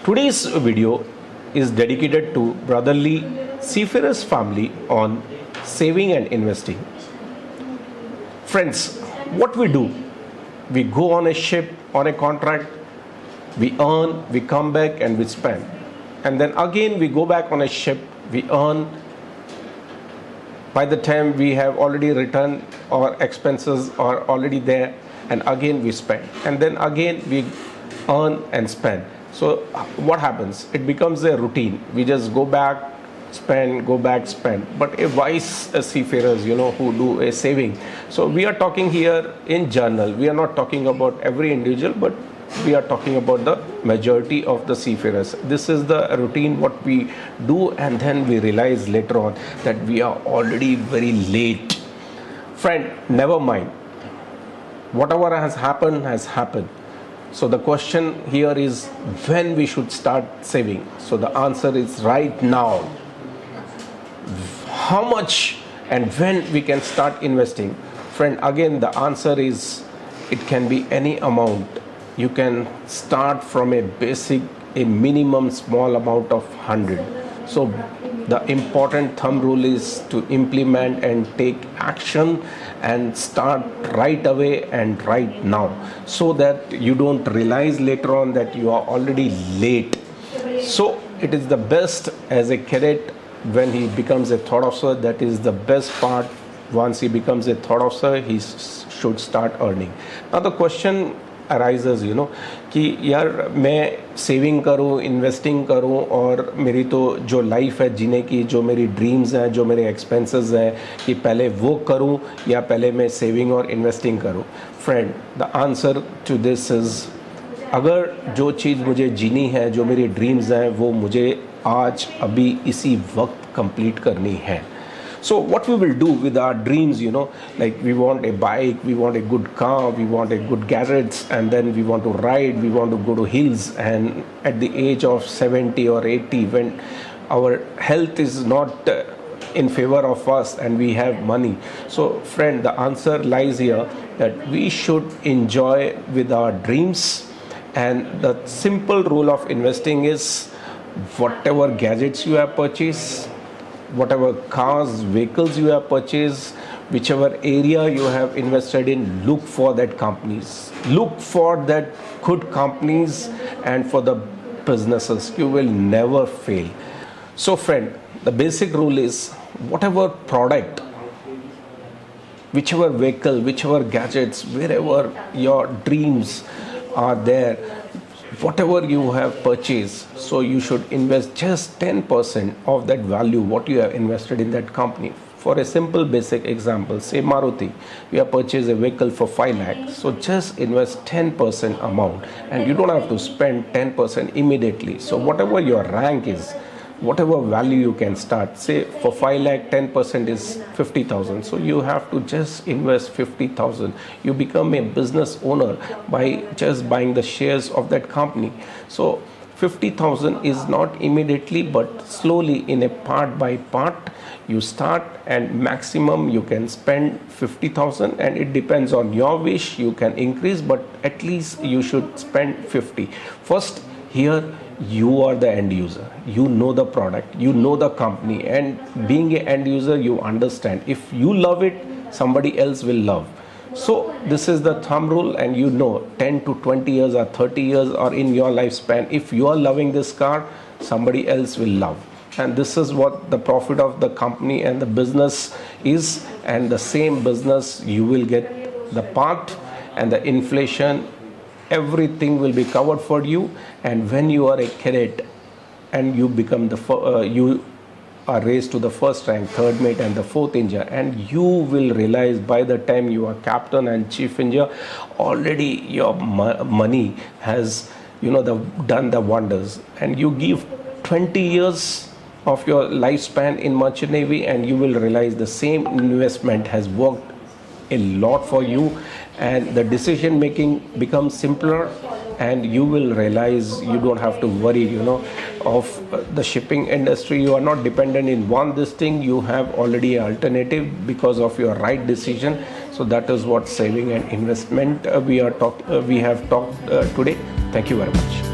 Today's video is dedicated to brotherly seafarers family on saving and investing. Friends, what we do, we go on a ship on a contract, we earn, we come back and we spend. And then again we go back on a ship, we earn. By the time we have already returned, our expenses are already there, and again we spend. And then again we earn and spend. So what happens? It becomes a routine. We just go back, spend, go back, spend. But a wise seafarers, who do a saving. So we are talking here in general. We are not talking about every individual, but we are talking about the majority of the seafarers. This is the routine what we do, and then we realize later on that we are already very late. Friend, never mind. Whatever has happened has happened. So the question here is when we should start saving. So the answer is right now. How much and when we can start investing? Friend, again the answer is it can be any amount. You can start from a minimum small amount of 100. So the important thumb rule is to implement and take action and start right away and right now, so that you don't realize later on that you are already late. So it is the best as a cadet when he becomes a third officer. That is the best part. Once he becomes a third officer, he should start earning. Now the question arises, कि यार मैं saving करूं, investing करूं, और मेरी तो जो life है जीने की, जो मेरी ड्रीम्स हैं, जो मेरे एक्सपेंसेस हैं, कि पहले वो करूं या पहले मैं सेविंग और इन्वेस्टिंग करूं. Friend, the answer to this is, अगर जो चीज़ मुझे जीनी है, जो मेरी ड्रीम्स हैं, वो मुझे आज अभी इसी वक्त कंप्लीट करनी है. So what we will do with our dreams, like we want a bike, we want a good car, we want a good gadgets, and then we want to ride, we want to go to hills, and at the age of 70 or 80, when our health is not in favor of us and we have money. So friend, the answer lies here that we should enjoy with our dreams, and the simple rule of investing is whatever gadgets you have purchased, whatever cars, vehicles you have purchased, whichever area you have invested in, look for that companies. Look for that good companies and for the businesses. You will never fail. So friend, the basic rule is whatever product, whichever vehicle, whichever gadgets, wherever your dreams are there, whatever you have purchased, so you should invest just 10% of that value what you have invested in that company. For a simple basic example, say Maruti, you have purchased a vehicle for 5 lakhs, so just invest 10% amount, and you don't have to spend 10% immediately. So whatever your rank is, whatever value you can start, say for 5 lakh 10% is 50,000, so you have to just invest 50,000. You become a business owner by just buying the shares of that company. So 50,000 is not immediately, but slowly, in a part by part you start, and maximum you can spend 50,000, and it depends on your wish. You can increase, but at least you should spend 50. First, here you are the end user, you know the product, you know the company, and being an end user, you understand if you love it, somebody else will love. So this is the thumb rule, and 10 to 20 years or 30 years or in your lifespan, if you are loving this car, somebody else will love. And this is what the profit of the company and the business is, and the same business you will get the part and the inflation, everything will be covered for you. And when you are a cadet and you become you are raised to the first rank, third mate and the fourth engineer, and you will realize by the time you are captain and chief engineer, already your money has done the wonders. And you give 20 years of your lifespan in merchant navy, and you will realize the same investment has worked a lot for you, and the decision making becomes simpler, and you will realize you don't have to worry of the shipping industry. You are not dependent in this thing. You have already an alternative because of your right decision. So that is what saving and investment we have talked today. Thank you very much.